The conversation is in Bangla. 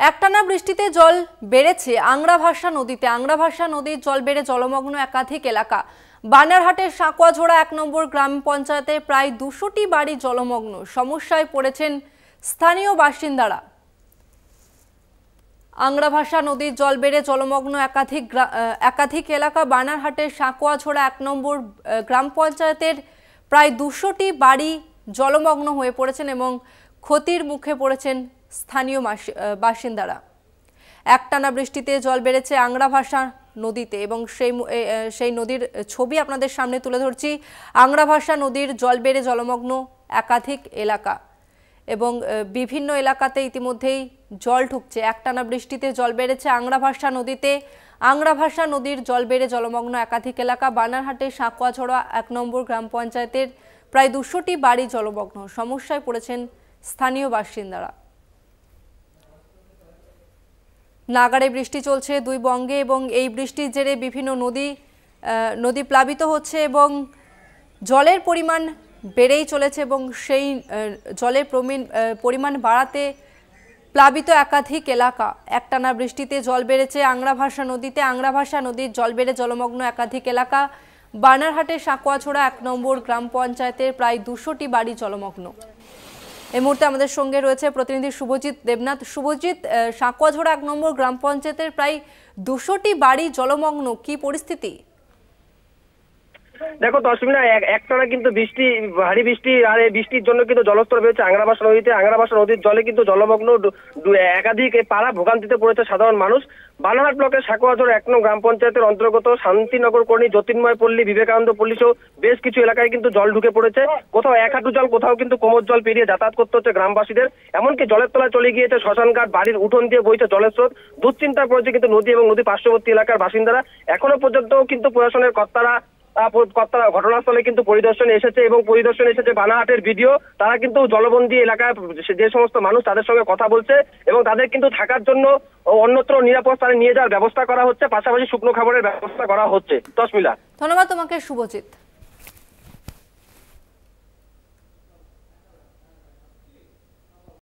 একটানা বৃষ্টিতে জল বেড়েছে আংরাভাষা নদীতে। আংরাভাষা নদীর জল বেড়ে জলমগ্ন একাধিক এলাকা। বানারহাটের সাঁকুয়াঝোড়া ১ নম্বর গ্রাম পঞ্চায়েতে প্রায় ২০০টি বাড়ি জলমগ্ন। সমস্যায় পড়েছেন স্থানীয় বাসিন্দারা। আংরাভাষা নদীর জল বেড়ে জলমগ্ন একাধিক এলাকা। বানারহাটের সাঁকুয়াঝোড়া ১ নম্বর গ্রাম পঞ্চায়েতের প্রায় ২০০টি বাড়ি জলমগ্ন হয়ে পড়েছেন এবং ক্ষতির মুখে পড়েছেন স্থানীয় বাসিন্দারা। একটানা বৃষ্টিতে জল বেড়েছে আংরাভাষা নদীতে এবং সেই নদীর ছবি আপনাদের সামনে তুলে ধরছি। আংরাভাষা নদীর জল বেড়ে জলমগ্ন একাধিক এলাকা এবং বিভিন্ন এলাকাতে ইতিমধ্যেই জল ঢুকছে। একটানা বৃষ্টিতে জল বেড়েছে আংরাভাষা নদীতে। আংরাভাষা নদীর জল বেড়ে জলমগ্ন একাধিক এলাকা। বানারহাটের সাঁকুয়াঝোড়া ১ নম্বর গ্রাম পঞ্চায়েতের প্রায় ২০০টি বাড়ি জলমগ্ন। সমস্যায় পড়েছেন স্থানীয় বাসিন্দারা। নাগাড়ে বৃষ্টি চলছে দুই বঙ্গে এবং এই বৃষ্টির জেরে বিভিন্ন নদী প্লাবিত হচ্ছে এবং জলের পরিমাণ বেড়েই চলেছে এবং সেই জলের পরিমাণ বাড়াতে প্লাবিত একাধিক এলাকা। একটানা বৃষ্টিতে জল বেড়েছে আংরাভাষা নদীতে। আংরাভাষা নদীর জল বেড়ে জলমগ্ন একাধিক এলাকা। বানারহাটের সাঁকুয়াঝোড়া ১ নম্বর গ্রাম পঞ্চায়েতের প্রায় ২০০টি বাড়ি জলমগ্ন। এই মুহূর্তে আমাদের সঙ্গে রয়েছে প্রতিনিধি শুভজিৎ দেবনাথ। শুভজিৎ, সাঁকুয়াঝোড়া ১ নম্বর গ্রাম পঞ্চায়েতের প্রায় ২০০টি বাড়ি জলমগ্ন, কি পরিস্থিতি? দেখো তসমিনা, একটানা কিন্তু ভারী বৃষ্টি আর এই বৃষ্টির জন্য কিন্তু জলস্তর বেড়েছে আংরাভাষা নদীতে। আংরাভাষা নদীর জলে কিন্তু জলমগ্ন একাধিক পাড়া ভোগান্তিতে পড়েছে সাধারণ মানুষ। বানারহাট ব্লকের সাঁকুয়াঝোড়া ১ নং গ্রাম পঞ্চায়েতের অন্তর্গত শান্তিনগর কর্ণী, জ্যোতির্ময় পল্লী, বিবেকানন্দ পল্লী সহ বেশ কিছু এলাকায় কিন্তু জল ঢুকে পড়েছে। কোথাও ১ হাঁটু জল, কোথাও কিন্তু কোমর জল পেরিয়ে যাতায়াত করতে হচ্ছে গ্রামবাসীদের। এমনকি জলের তলায় চলে গিয়েছে শ্মশানঘাট, বাড়ির উঠোন দিয়ে বইছে জলের স্রোত। দুশ্চিন্তায় পড়েছে কিন্তু নদী এবং নদী পার্শ্ববর্তী এলাকার বাসিন্দারা। এখনো পর্যন্ত কিন্তু প্রশাসনের কর্তারা ঘটনাস্থলে কিন্তু পরিদর্শনে এসেছে এবং পরিদর্শনে এসেছে বানারহাটের বিডিও। তারা কিন্তু জলবন্দী এলাকায় যে সমস্ত মানুষ তাদের সঙ্গে কথা বলছে এবং তাদের কিন্তু থাকার জন্য অন্যত্র নিরাপদ স্থানে নিয়ে যাওয়ার ব্যবস্থা করা হচ্ছে, পাশাপাশি শুকনো খাবারের ব্যবস্থা করা হচ্ছে। তসমিলা, ধন্যবাদ তোমাকে শুভজিৎ।